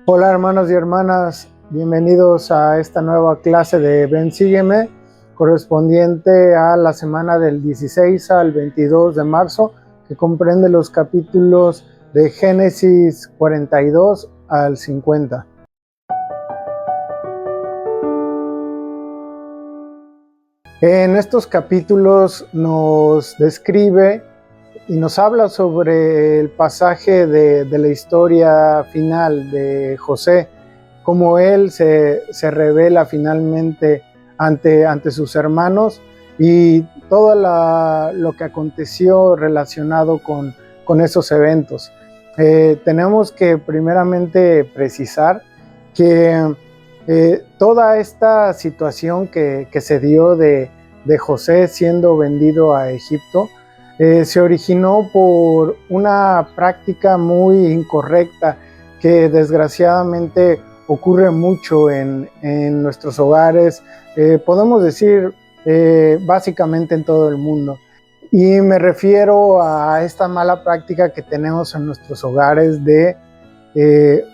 Hola hermanos y hermanas, bienvenidos a esta nueva clase de Ven Sígueme, correspondiente a la semana del 16 al 22 de marzo, que comprende los capítulos de Génesis 42 al 50. En estos capítulos nos describe y nos habla sobre el pasaje de la historia final de José, cómo él se revela finalmente ante sus hermanos y todo lo que aconteció relacionado con esos eventos. Tenemos que primeramente precisar que toda esta situación que se dio de José siendo vendido a Egipto se originó por una práctica muy incorrecta que desgraciadamente ocurre mucho en nuestros hogares, podemos decir básicamente en todo el mundo. Y me refiero a esta mala práctica que tenemos en nuestros hogares de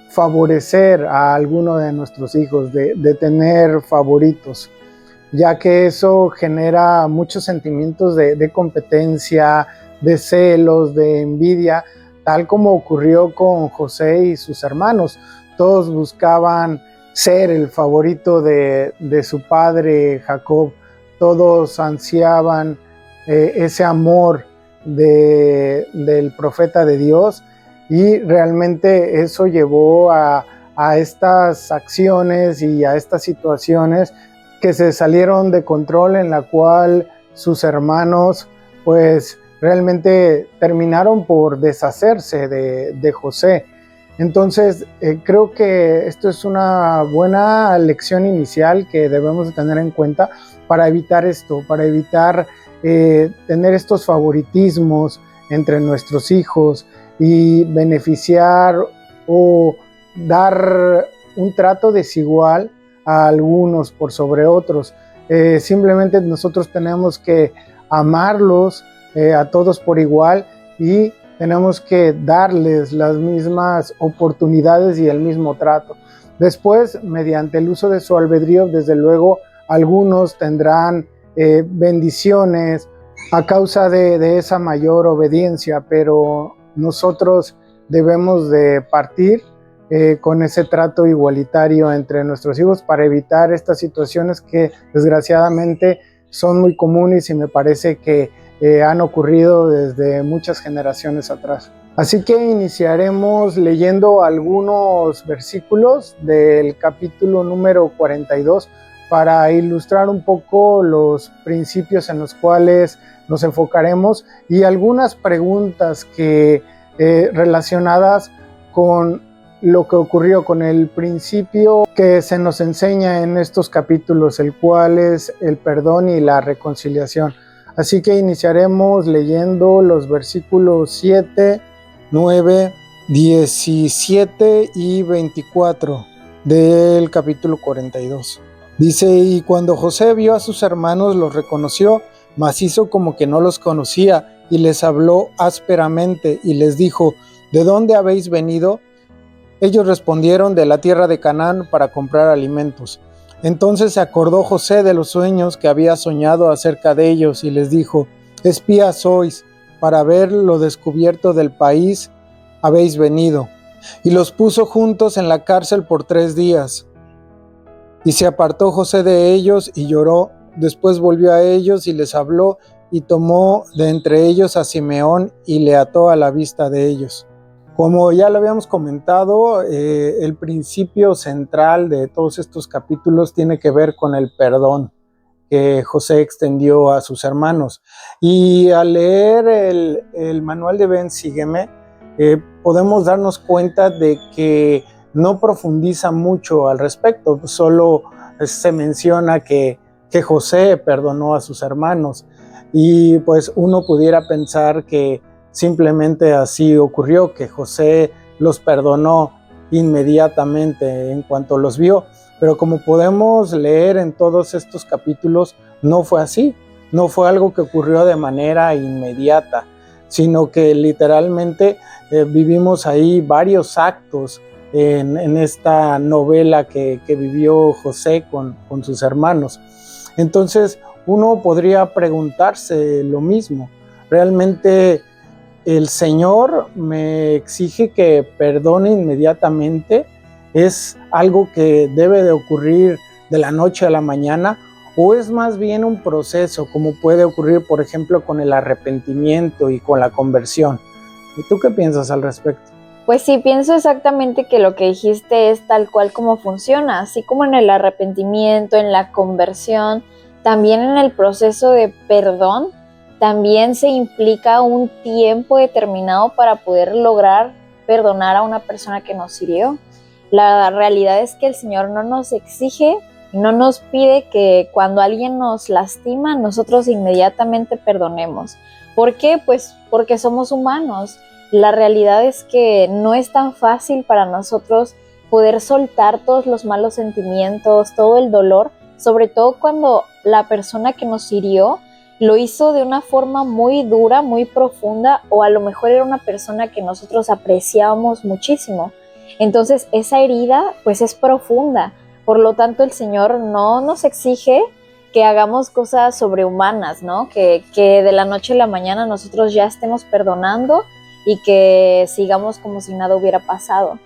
favorecer a alguno de nuestros hijos, de tener favoritos, ya que eso genera muchos sentimientos de competencia, de celos, de envidia, tal como ocurrió con José y sus hermanos. Todos buscaban ser el favorito de su padre Jacob, todos ansiaban ese amor del profeta de Dios, y realmente eso llevó a estas acciones y a estas situaciones que se salieron de control, en la cual sus hermanos pues realmente terminaron por deshacerse de José. Entonces creo que esto es una buena lección inicial que debemos de tener en cuenta para evitar esto, para evitar tener estos favoritismos entre nuestros hijos y beneficiar o dar un trato desigual a algunos por sobre otros. Simplemente nosotros tenemos que amarlos a todos por igual, y tenemos que darles las mismas oportunidades y el mismo trato. Después, mediante el uso de su albedrío, desde luego, algunos tendrán bendiciones a causa de esa mayor obediencia, pero nosotros debemos de partir con ese trato igualitario entre nuestros hijos para evitar estas situaciones que desgraciadamente son muy comunes y me parece que han ocurrido desde muchas generaciones atrás. Así que iniciaremos leyendo algunos versículos del capítulo número 42 para ilustrar un poco los principios en los cuales nos enfocaremos y algunas preguntas que relacionadas con lo que ocurrió, con el principio que se nos enseña en estos capítulos, el cual es el perdón y la reconciliación. Así que iniciaremos leyendo los versículos 7, 9, 17 y 24 del capítulo 42. Dice: y cuando José vio a sus hermanos, los reconoció, mas hizo como que no los conocía, y les habló ásperamente, y les dijo: ¿de dónde habéis venido? Ellos respondieron: de la tierra de Canaán, para comprar alimentos. Entonces se acordó José de los sueños que había soñado acerca de ellos, y les dijo: espías sois, para ver lo descubierto del país habéis venido. Y los puso juntos en la cárcel por 3 días. Y se apartó José de ellos y lloró. Después volvió a ellos y les habló, y tomó de entre ellos a Simeón y le ató a la vista de ellos. Como ya lo habíamos comentado, el principio central de todos estos capítulos tiene que ver con el perdón que José extendió a sus hermanos. Y al leer el manual de Ven Sígueme, podemos darnos cuenta de que no profundiza mucho al respecto, solo se menciona que José perdonó a sus hermanos, y pues uno pudiera pensar que simplemente así ocurrió, que José los perdonó inmediatamente en cuanto los vio. Pero como podemos leer en todos estos capítulos, no fue así, no fue algo que ocurrió de manera inmediata, sino que literalmente vivimos ahí varios actos en esta novela que vivió José con sus hermanos. Entonces uno podría preguntarse lo mismo. ¿Realmente el Señor me exige que perdone inmediatamente? ¿Es algo que debe de ocurrir de la noche a la mañana? ¿O es más bien un proceso, como puede ocurrir, por ejemplo, con el arrepentimiento y con la conversión? ¿Y tú qué piensas al respecto? Pues sí, pienso exactamente que lo que dijiste es tal cual como funciona, así como en el arrepentimiento, en la conversión, también en el proceso de perdón, también se implica un tiempo determinado para poder lograr perdonar a una persona que nos hirió. La realidad es que el Señor no nos exige, no nos pide que cuando alguien nos lastima, nosotros inmediatamente perdonemos. ¿Por qué? Pues porque somos humanos. La realidad es que no es tan fácil para nosotros poder soltar todos los malos sentimientos, todo el dolor, sobre todo cuando la persona que nos hirió lo hizo de una forma muy dura, muy profunda, o a lo mejor era una persona que nosotros apreciábamos muchísimo. Entonces esa herida pues es profunda, por lo tanto el Señor no nos exige que hagamos cosas sobrehumanas, ¿no? Que de la noche a la mañana nosotros ya estemos perdonando y que sigamos como si nada hubiera pasado.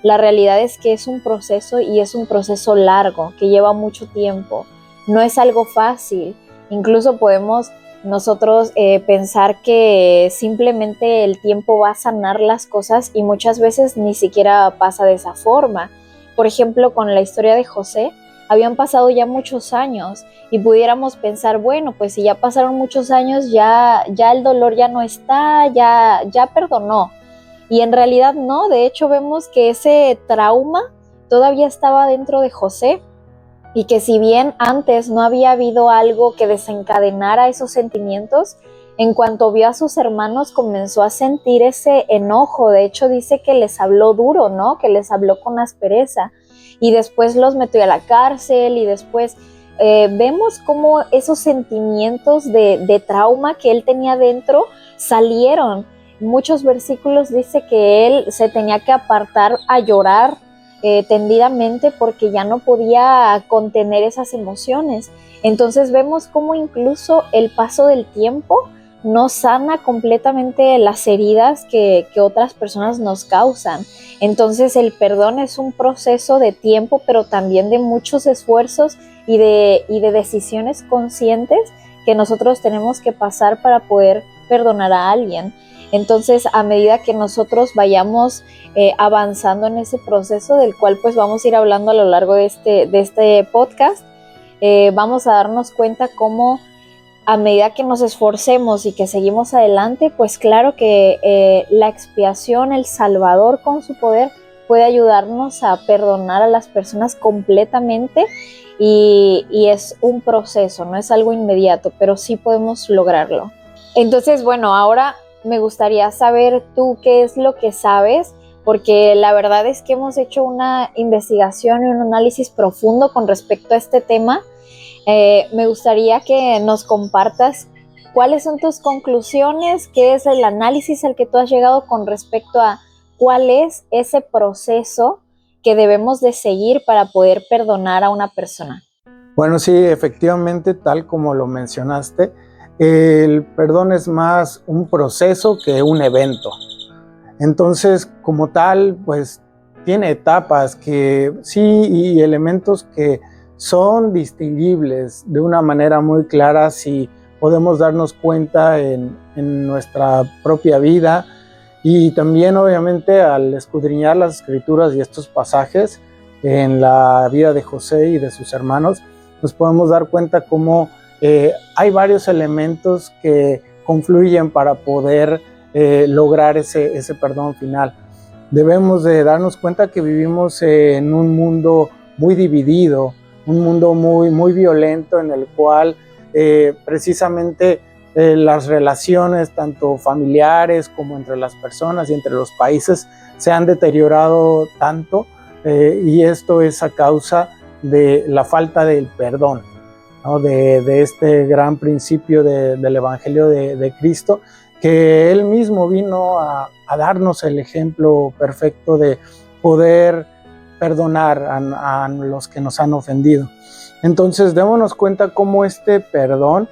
La realidad es que es un proceso, y es un proceso largo, que lleva mucho tiempo. No es algo fácil. Incluso podemos nosotros pensar que simplemente el tiempo va a sanar las cosas, y muchas veces ni siquiera pasa de esa forma. Por ejemplo, con la historia de José, habían pasado ya muchos años y pudiéramos pensar, bueno, pues si ya pasaron muchos años, ya el dolor ya no está, ya perdonó. Y en realidad no, de hecho vemos que ese trauma todavía estaba dentro de José, y que si bien antes no había habido algo que desencadenara esos sentimientos, en cuanto vio a sus hermanos comenzó a sentir ese enojo. De hecho dice que les habló duro, ¿no? Que les habló con aspereza, y después los metió a la cárcel, y después vemos cómo esos sentimientos de trauma que él tenía dentro salieron. Muchos versículos dice que él se tenía que apartar a llorar tendidamente porque ya no podía contener esas emociones. Entonces vemos cómo incluso el paso del tiempo no sana completamente las heridas que otras personas nos causan. Entonces el perdón es un proceso de tiempo, pero también de muchos esfuerzos y de decisiones conscientes que nosotros tenemos que pasar para poder perdonar a alguien. Entonces, a medida que nosotros vayamos avanzando en ese proceso, del cual pues vamos a ir hablando a lo largo de este podcast, vamos a darnos cuenta cómo a medida que nos esforcemos y que seguimos adelante, pues claro que la expiación, el Salvador con su poder, puede ayudarnos a perdonar a las personas completamente, y es un proceso, no es algo inmediato, pero sí podemos lograrlo. Entonces, bueno, ahora me gustaría saber tú qué es lo que sabes, porque la verdad es que hemos hecho una investigación y un análisis profundo con respecto a este tema. Me gustaría que nos compartas cuáles son tus conclusiones, qué es el análisis al que tú has llegado con respecto a cuál es ese proceso que debemos de seguir para poder perdonar a una persona. Bueno, sí, efectivamente, tal como lo mencionaste, el perdón es más un proceso que un evento. Entonces, como tal, pues tiene etapas que sí, y elementos que son distinguibles de una manera muy clara si podemos darnos cuenta en nuestra propia vida, y también obviamente al escudriñar las escrituras y estos pasajes en la vida de José y de sus hermanos, nos podemos dar cuenta cómo hay varios elementos que confluyen para poder lograr ese perdón final. Debemos de darnos cuenta que vivimos en un mundo muy dividido, un mundo muy violento, en el cual precisamente las relaciones tanto familiares como entre las personas y entre los países se han deteriorado tanto, y esto es a causa de la falta del perdón, ¿no? de este gran principio del Evangelio de Cristo, que Él mismo vino a darnos el ejemplo perfecto de poder perdonar a los que nos han ofendido. Entonces démonos cuenta cómo este perdón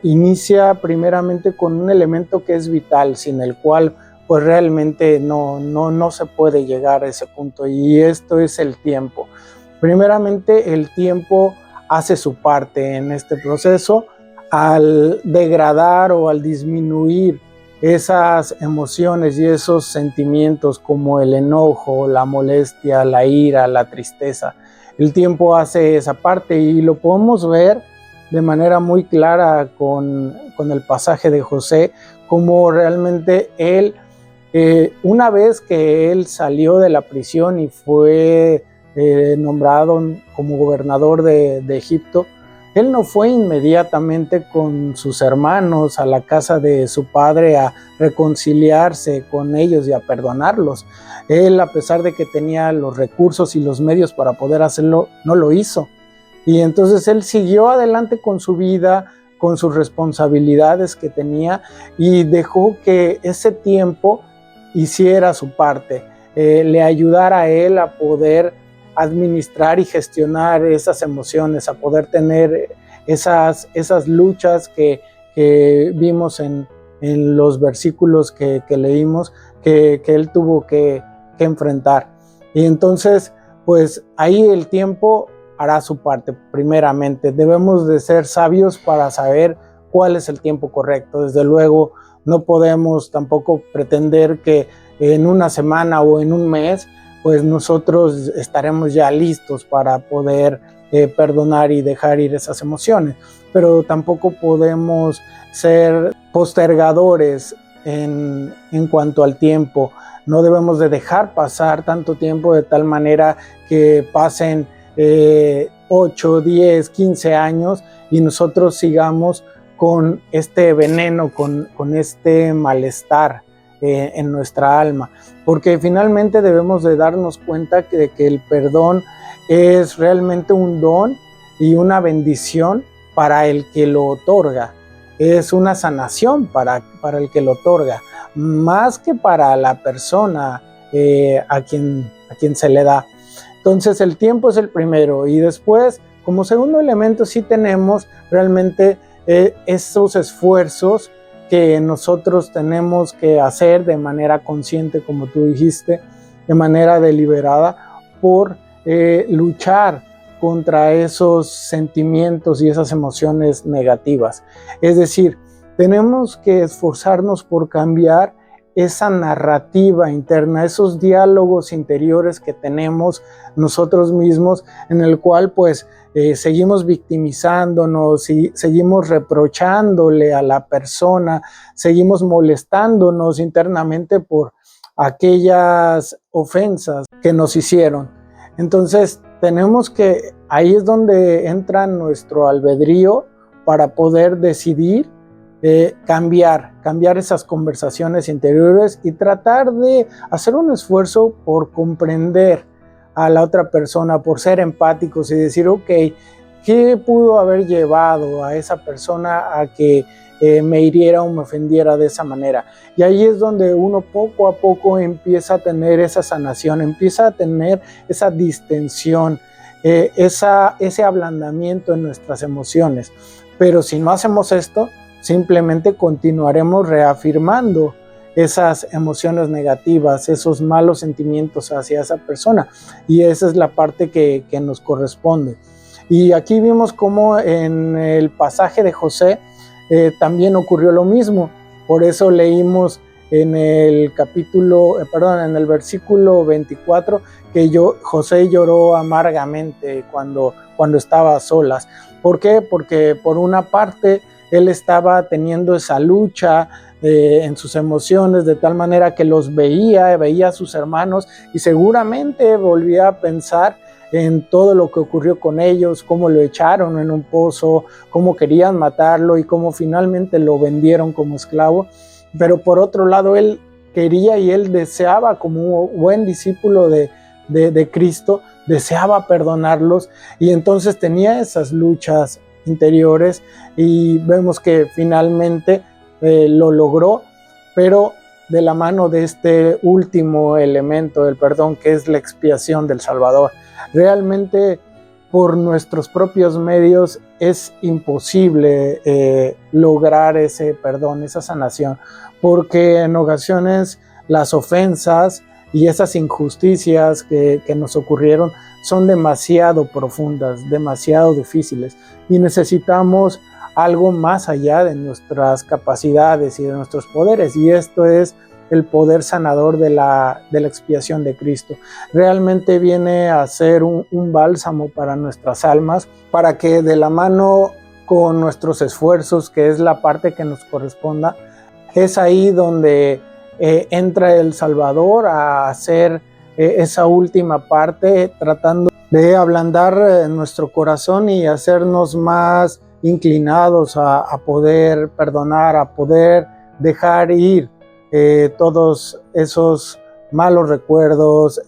inicia primeramente con un elemento que es vital, sin el cual pues realmente no se puede llegar a ese punto, y esto es el tiempo. Primeramente, el tiempo hace su parte en este proceso al degradar o al disminuir esas emociones y esos sentimientos como el enojo, la molestia, la ira, la tristeza. El tiempo hace esa parte y lo podemos ver de manera muy clara con el pasaje de José, como realmente él, una vez que él salió de la prisión y fue nombrado como gobernador de Egipto, él no fue inmediatamente con sus hermanos a la casa de su padre a reconciliarse con ellos y a perdonarlos. Él, a pesar de que tenía los recursos y los medios para poder hacerlo, no lo hizo. Y entonces él siguió adelante con su vida, con sus responsabilidades que tenía, y dejó que ese tiempo hiciera su parte, le ayudara a él a poder administrar y gestionar esas emociones, a poder tener esas luchas que vimos en los versículos que leímos, que él tuvo que enfrentar. Y entonces, pues ahí el tiempo hará su parte. Primeramente, debemos de ser sabios para saber cuál es el tiempo correcto. Desde luego, no podemos tampoco pretender que en una semana o en un mes pues nosotros estaremos ya listos para poder perdonar y dejar ir esas emociones, pero tampoco podemos ser postergadores en cuanto al tiempo. No debemos de dejar pasar tanto tiempo de tal manera que pasen 8, 10, 15 años y nosotros sigamos con este veneno, con este malestar en nuestra alma, porque finalmente debemos de darnos cuenta que el perdón es realmente un don y una bendición para el que lo otorga, es una sanación para el que lo otorga, más que para la persona a quien se le da. Entonces el tiempo es el primero, y después como segundo elemento sí tenemos realmente esos esfuerzos que nosotros tenemos que hacer de manera consciente, como tú dijiste, de manera deliberada, por luchar contra esos sentimientos y esas emociones negativas. Es decir, tenemos que esforzarnos por cambiar esa narrativa interna, esos diálogos interiores que tenemos nosotros mismos, en el cual pues seguimos victimizándonos y seguimos reprochándole a la persona, seguimos molestándonos internamente por aquellas ofensas que nos hicieron. Entonces tenemos que, ahí es donde entra nuestro albedrío para poder decidir cambiar esas conversaciones interiores y tratar de hacer un esfuerzo por comprender a la otra persona, por ser empáticos y decir, ok, ¿qué pudo haber llevado a esa persona a que me hiriera o me ofendiera de esa manera? Y ahí es donde uno poco a poco empieza a tener esa sanación, empieza a tener esa distensión, ese ablandamiento en nuestras emociones. Pero si no hacemos esto, simplemente continuaremos reafirmando esas emociones negativas, esos malos sentimientos hacia esa persona, y esa es la parte que nos corresponde. Y aquí vimos cómo en el pasaje de José también ocurrió lo mismo. Por eso leímos en el en el versículo 24 que José lloró amargamente cuando estaba a solas. ¿Por qué? Porque por una parte él estaba teniendo esa lucha en sus emociones, de tal manera que los veía a sus hermanos y seguramente volvía a pensar en todo lo que ocurrió con ellos, cómo lo echaron en un pozo, cómo querían matarlo y cómo finalmente lo vendieron como esclavo. Pero por otro lado, él quería y él deseaba, como un buen discípulo de Cristo, deseaba perdonarlos, y entonces tenía esas luchas interiores, y vemos que finalmente lo logró, pero de la mano de este último elemento del perdón, que es la expiación del Salvador. Realmente por nuestros propios medios es imposible lograr ese perdón, esa sanación, porque en ocasiones las ofensas y esas injusticias que nos ocurrieron son demasiado profundas, demasiado difíciles, y necesitamos algo más allá de nuestras capacidades y de nuestros poderes, y esto es el poder sanador de la expiación de Cristo. Realmente viene a ser un bálsamo para nuestras almas, para que de la mano con nuestros esfuerzos, que es la parte que nos corresponda, es ahí donde entra el Salvador a hacer esa última parte, tratando de ablandar nuestro corazón y hacernos más inclinados a poder perdonar, a poder dejar ir todos esos malos recuerdos,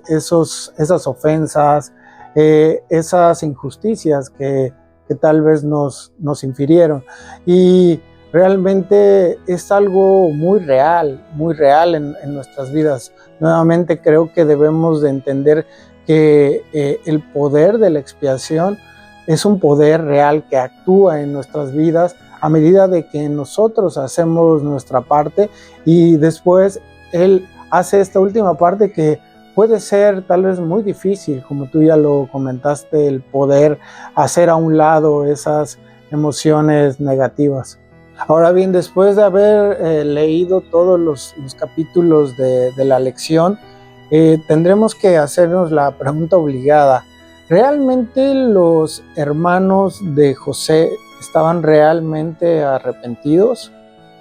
esas ofensas, esas injusticias que tal vez nos infirieron. Y realmente es algo muy real en nuestras vidas. Nuevamente creo que debemos de entender que el poder de la expiación es un poder real que actúa en nuestras vidas a medida de que nosotros hacemos nuestra parte, y después Él hace esta última parte que puede ser tal vez muy difícil, como tú ya lo comentaste, el poder hacer a un lado esas emociones negativas. Ahora bien, después de haber leído todos los capítulos de la lección, tendremos que hacernos la pregunta obligada: ¿realmente los hermanos de José estaban realmente arrepentidos?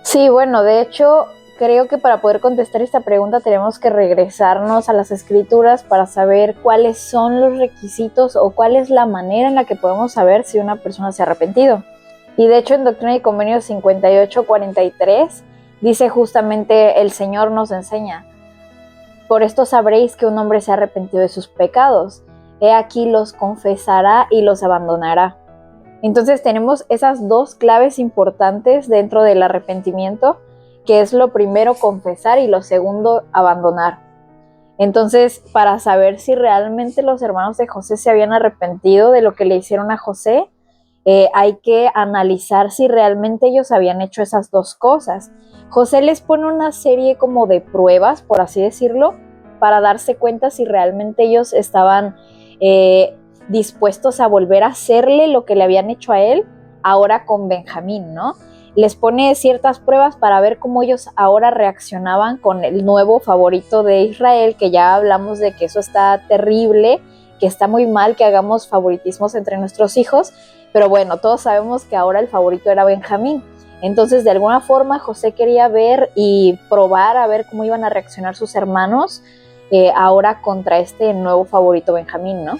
Sí, bueno, de hecho, creo que para poder contestar esta pregunta tenemos que regresarnos a las Escrituras para saber cuáles son los requisitos o cuál es la manera en la que podemos saber si una persona se ha arrepentido. Y de hecho, en Doctrina y Convenios 58:43 dice justamente, el Señor nos enseña: por esto sabréis que un hombre se ha arrepentido de sus pecados. He aquí los confesará y los abandonará. Entonces tenemos esas dos claves importantes dentro del arrepentimiento, que es lo primero confesar y lo segundo abandonar. Entonces, para saber si realmente los hermanos de José se habían arrepentido de lo que le hicieron a José, hay que analizar si realmente ellos habían hecho esas dos cosas. José les pone una serie como de pruebas, por así decirlo, para darse cuenta si realmente ellos estaban dispuestos a volver a hacerle lo que le habían hecho a él ahora con Benjamín, ¿no? Les pone ciertas pruebas para ver cómo ellos ahora reaccionaban con el nuevo favorito de Israel, que ya hablamos de que eso está terrible, que está muy mal que hagamos favoritismos entre nuestros hijos, pero bueno, todos sabemos que ahora el favorito era Benjamín. Entonces, de alguna forma, José quería ver y probar a ver cómo iban a reaccionar sus hermanos ahora contra este nuevo favorito Benjamín, ¿no?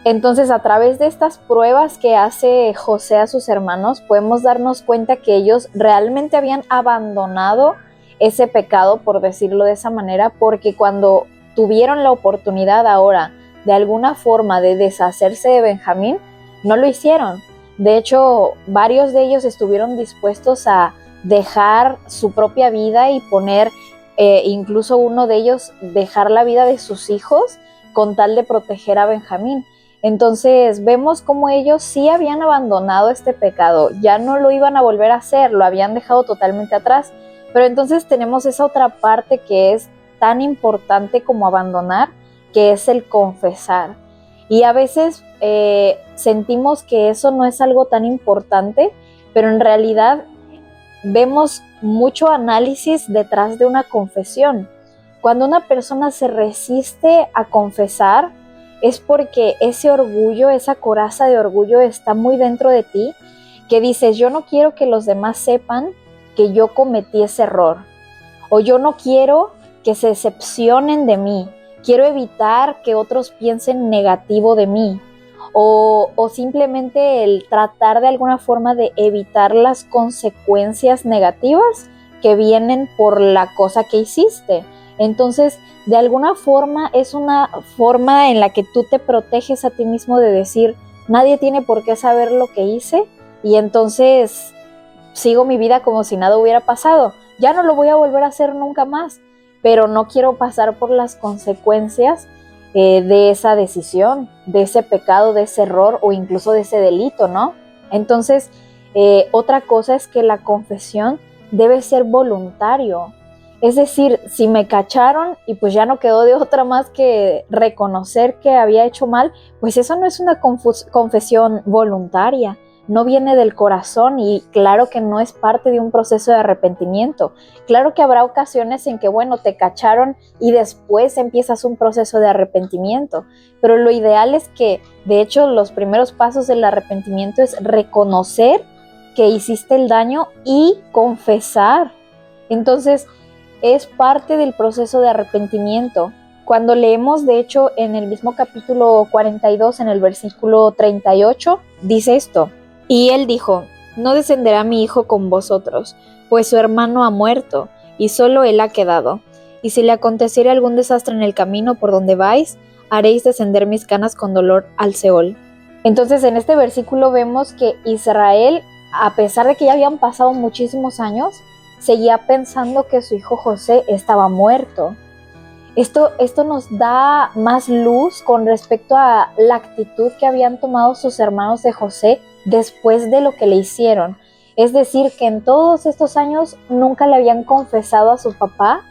Entonces, a través de estas pruebas que hace José a sus hermanos, podemos darnos cuenta que ellos realmente habían abandonado ese pecado, por decirlo de esa manera, porque cuando tuvieron la oportunidad ahora de alguna forma de deshacerse de Benjamín, no lo hicieron. De hecho, varios de ellos estuvieron dispuestos a dejar su propia vida y poner, incluso uno de ellos, dejar la vida de sus hijos con tal de proteger a Benjamín. Entonces vemos cómo ellos sí habían abandonado este pecado, ya no lo iban a volver a hacer, lo habían dejado totalmente atrás. Pero entonces tenemos esa otra parte que es tan importante como abandonar, que es el confesar. Y a veces sentimos que eso no es algo tan importante, pero en realidad vemos mucho análisis detrás de una confesión. Cuando una persona se resiste a confesar, es porque ese orgullo, esa coraza de orgullo está muy dentro de ti, que dices: yo no quiero que los demás sepan que yo cometí ese error, o yo no quiero que se decepcionen de mí, quiero evitar que otros piensen negativo de mí, o simplemente el tratar de alguna forma de evitar las consecuencias negativas que vienen por la cosa que hiciste. Entonces, de alguna forma es una forma en la que tú te proteges a ti mismo de decir: nadie tiene por qué saber lo que hice, y entonces sigo mi vida como si nada hubiera pasado. ya no lo voy a volver a hacer nunca más, pero no quiero pasar por las consecuencias de esa decisión, de ese pecado, de ese error o incluso de ese delito, ¿no? Entonces, otra cosa es que la confesión debe ser voluntario. Es decir, si me cacharon y pues ya no quedó de otra más que reconocer que había hecho mal, pues eso no es una confesión voluntaria, no viene del corazón y claro que no es parte de un proceso de arrepentimiento. Claro que habrá ocasiones en que, bueno, te cacharon y después empiezas un proceso de arrepentimiento, pero lo ideal es que, de hecho, los primeros pasos del arrepentimiento es reconocer que hiciste el daño y confesar. Entonces, es parte del proceso de arrepentimiento. Cuando leemos, de hecho, en el mismo capítulo 42, en el versículo 38, dice esto: y él dijo, no descenderá mi hijo con vosotros, pues su hermano ha muerto, y solo él ha quedado. Y si le aconteciere algún desastre en el camino por donde vais, haréis descender mis canas con dolor al Seol. Entonces, en este versículo vemos que Israel, a pesar de que ya habían pasado muchísimos años, seguía pensando que su hijo José estaba muerto. Esto nos da más luz con respecto a la actitud que habían tomado sus hermanos de José después de lo que le hicieron. Es decir, que en todos estos años nunca le habían confesado a su papá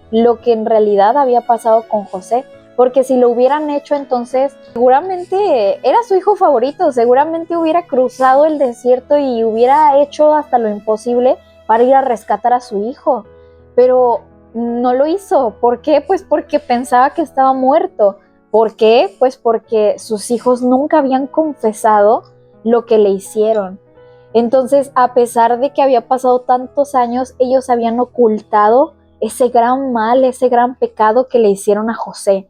lo que en realidad había pasado con José, porque si lo hubieran hecho, entonces seguramente era su hijo favorito, seguramente hubiera cruzado el desierto y hubiera hecho hasta lo imposible para ir a rescatar a su hijo, pero no lo hizo. ¿Por qué? Pues porque pensaba que estaba muerto. ¿Por qué? Pues porque sus hijos nunca habían confesado lo que le hicieron. Entonces, a pesar de que había pasado tantos años, ellos habían ocultado ese gran mal, ese gran pecado que le hicieron a José.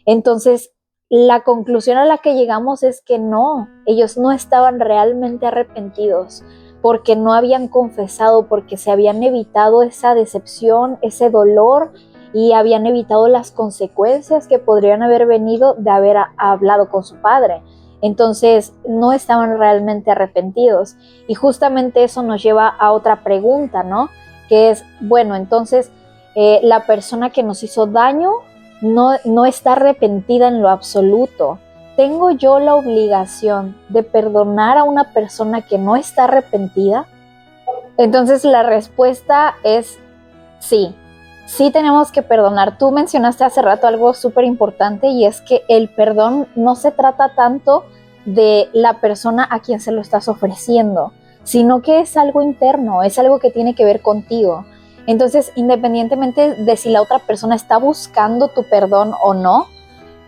Entonces, la conclusión a la que llegamos es que no, ellos no estaban realmente arrepentidos, porque no habían confesado, porque se habían evitado esa decepción, ese dolor, y habían evitado las consecuencias que podrían haber venido de haber hablado con su padre. Entonces, no estaban realmente arrepentidos. Y justamente eso nos lleva a otra pregunta, ¿no? Que es, bueno, entonces, la persona que nos hizo daño no está arrepentida en lo absoluto. ¿Tengo yo la obligación de perdonar a una persona que no está arrepentida? Entonces la respuesta es sí. Sí tenemos que perdonar. Tú mencionaste hace rato algo súper importante, y es que el perdón no se trata tanto de la persona a quien se lo estás ofreciendo, sino que es algo interno, es algo que tiene que ver contigo. Entonces, independientemente de si la otra persona está buscando tu perdón o no,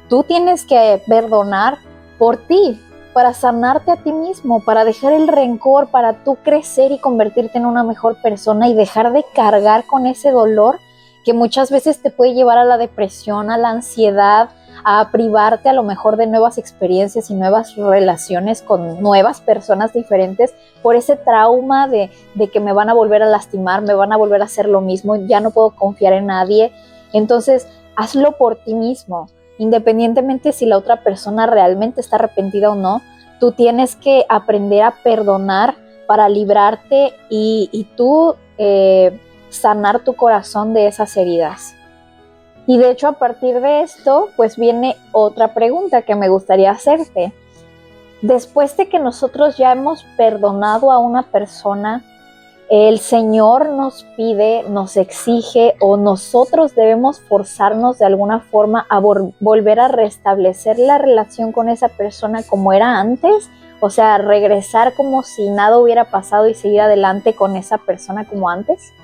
tú tienes que perdonar por ti, para sanarte a ti mismo, para dejar el rencor, para tú crecer y convertirte en una mejor persona y dejar de cargar con ese dolor que muchas veces te puede llevar a la depresión, a la ansiedad, a privarte a lo mejor de nuevas experiencias y nuevas relaciones con nuevas personas diferentes por ese trauma de que me van a volver a lastimar, me van a volver a hacer lo mismo, ya no puedo confiar en nadie. Entonces, hazlo por ti mismo. Independientemente si la otra persona realmente está arrepentida o no, tú tienes que aprender a perdonar para librarte y tú sanar tu corazón de esas heridas. Y de hecho, a partir de esto, pues viene otra pregunta que me gustaría hacerte. Después de que nosotros ya hemos perdonado a una persona, el Señor nos pide, nos exige, o nosotros debemos forzarnos de alguna forma a volver a restablecer la relación con esa persona como era antes, o sea, regresar como si nada hubiera pasado y seguir adelante con esa persona como antes.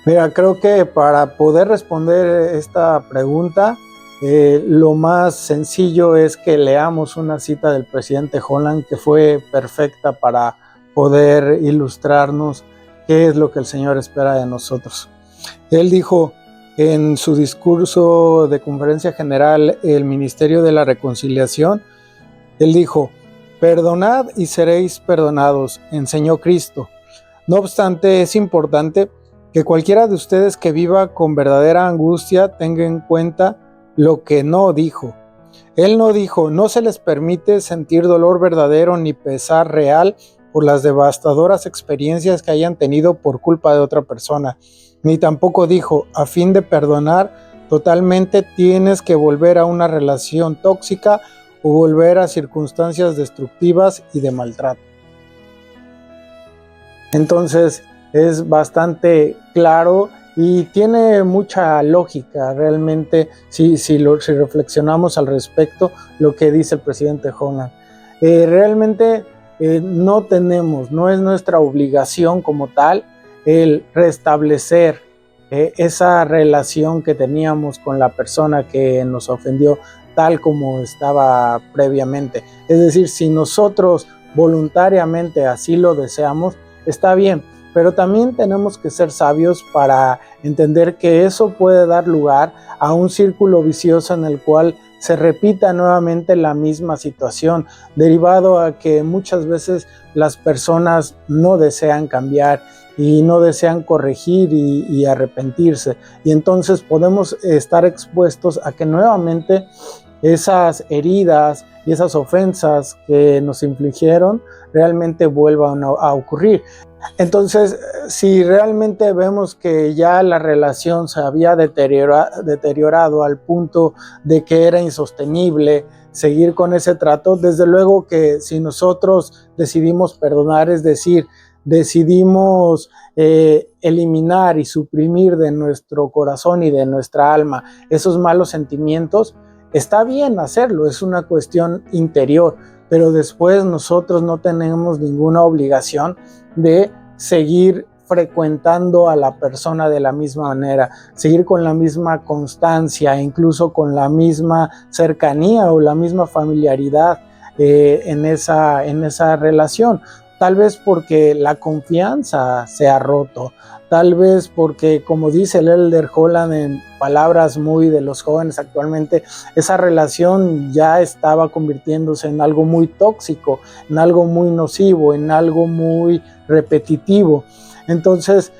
Mira, creo que para poder responder esta pregunta, lo más sencillo es que leamos una cita del presidente Holland que fue perfecta para poder ilustrarnos qué es lo que el Señor espera de nosotros. Él dijo en su discurso de conferencia general, el Ministerio de la Reconciliación, él dijo: perdonad y seréis perdonados, enseñó Cristo. No obstante, es importante que cualquiera de ustedes que viva con verdadera angustia tenga en cuenta lo que no dijo. Él no dijo: no se les permite sentir dolor verdadero ni pesar real por las devastadoras experiencias que hayan tenido por culpa de otra persona. ni tampoco dijo, a fin de perdonar totalmente tienes que volver a una relación tóxica o volver a circunstancias destructivas y de maltrato. Entonces es bastante claro y tiene mucha lógica realmente si reflexionamos al respecto lo que dice el presidente Holland. Realmente no es nuestra obligación como tal el restablecer esa relación que teníamos con la persona que nos ofendió tal como estaba previamente. Es decir, si nosotros voluntariamente así lo deseamos, está bien, pero también tenemos que ser sabios para entender que eso puede dar lugar a un círculo vicioso en el cual se repita nuevamente la misma situación, derivado a que muchas veces las personas no desean cambiar y no desean corregir y arrepentirse. Y entonces podemos estar expuestos a que nuevamente esas heridas y esas ofensas que nos infligieron realmente vuelvan a ocurrir. Entonces, si realmente vemos que ya la relación se había deteriorado al punto de que era insostenible seguir con ese trato, desde luego que si nosotros decidimos perdonar, es decir, decidimos eliminar y suprimir de nuestro corazón y de nuestra alma esos malos sentimientos, está bien hacerlo, es una cuestión interior, pero después nosotros no tenemos ninguna obligación de seguir frecuentando a la persona de la misma manera, seguir con la misma constancia, incluso con la misma cercanía o la misma familiaridad en esa relación. Tal vez porque la confianza se ha roto, tal vez porque, como dice el Elder Holland en palabras muy de los jóvenes actualmente, esa relación ya estaba convirtiéndose en algo muy tóxico, en algo muy nocivo, en algo muy repetitivo. Entonces,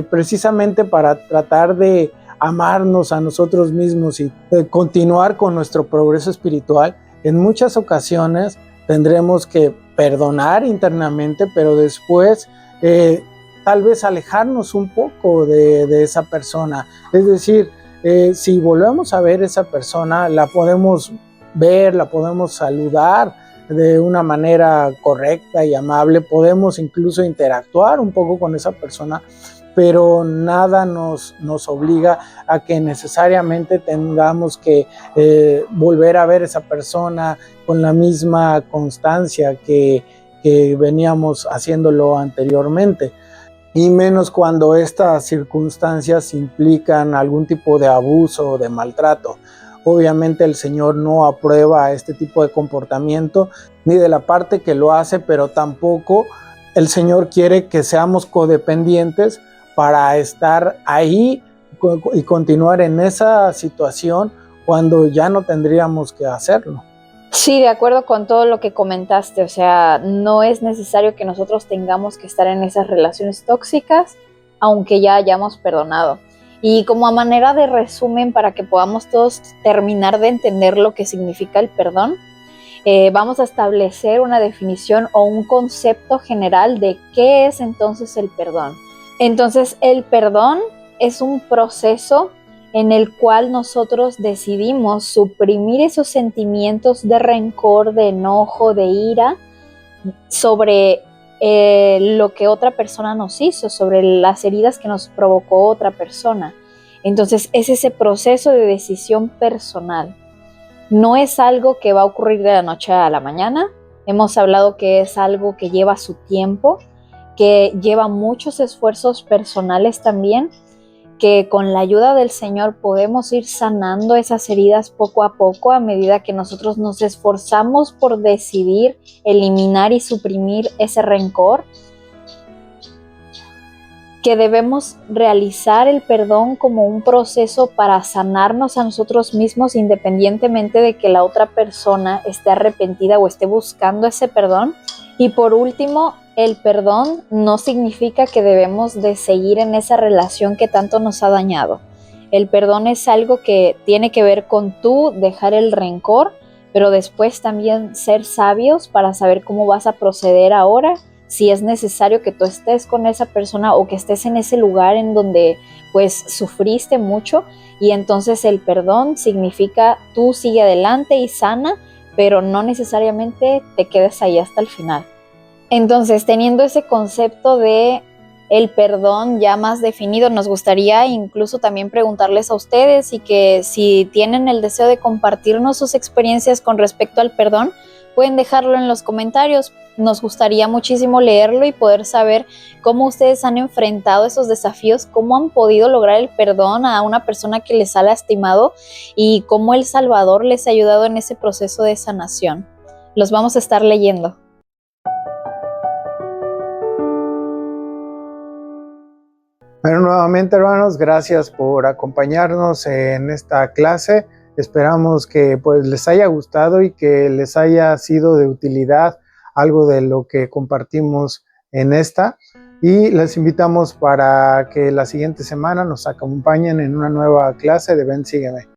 precisamente para tratar de amarnos a nosotros mismos y continuar con nuestro progreso espiritual, en muchas ocasiones tendremos que perdonar internamente, pero después tal vez alejarnos un poco de esa persona. Es decir, si volvemos a ver esa persona, la podemos ver, la podemos saludar de una manera correcta y amable, podemos incluso interactuar un poco con esa persona, pero nada nos obliga a que necesariamente tengamos que volver a ver a esa persona con la misma constancia que veníamos haciéndolo anteriormente, y menos cuando estas circunstancias implican algún tipo de abuso o de maltrato. Obviamente el Señor no aprueba este tipo de comportamiento, ni de la parte que lo hace, pero tampoco el Señor quiere que seamos codependientes para estar ahí y continuar en esa situación cuando ya no tendríamos que hacerlo. Sí, de acuerdo con todo lo que comentaste, o sea, no es necesario que nosotros tengamos que estar en esas relaciones tóxicas, aunque ya hayamos perdonado. Y como a manera de resumen, para que podamos todos terminar de entender lo que significa el perdón, vamos a establecer una definición o un concepto general de qué es entonces el perdón. Entonces, el perdón es un proceso en el cual nosotros decidimos suprimir esos sentimientos de rencor, de enojo, de ira sobre lo que otra persona nos hizo, sobre las heridas que nos provocó otra persona. Entonces es ese proceso de decisión personal. No es algo que va a ocurrir de la noche a la mañana. Hemos hablado que es algo que lleva su tiempo, que lleva muchos esfuerzos personales también, que con la ayuda del Señor podemos ir sanando esas heridas poco a poco a medida que nosotros nos esforzamos por decidir eliminar y suprimir ese rencor, que debemos realizar el perdón como un proceso para sanarnos a nosotros mismos independientemente de que la otra persona esté arrepentida o esté buscando ese perdón. Y por último, el perdón no significa que debemos de seguir en esa relación que tanto nos ha dañado. El perdón es algo que tiene que ver con tú dejar el rencor, pero después también ser sabios para saber cómo vas a proceder ahora si es necesario que tú estés con esa persona o que estés en ese lugar en donde pues sufriste mucho, y entonces el perdón significa tú sigue adelante y sana, pero no necesariamente te quedes ahí hasta el final. Entonces, teniendo ese concepto de el perdón ya más definido, nos gustaría incluso también preguntarles a ustedes y que si tienen el deseo de compartirnos sus experiencias con respecto al perdón, pueden dejarlo en los comentarios. Nos gustaría muchísimo leerlo y poder saber cómo ustedes han enfrentado esos desafíos, cómo han podido lograr el perdón a una persona que les ha lastimado y cómo El Salvador les ha ayudado en ese proceso de sanación. Los vamos a estar leyendo. Bueno, nuevamente, hermanos, gracias por acompañarnos en esta clase. Esperamos que pues les haya gustado y que les haya sido de utilidad algo de lo que compartimos en esta. Y les invitamos para que la siguiente semana nos acompañen en una nueva clase de Ven, Sígueme.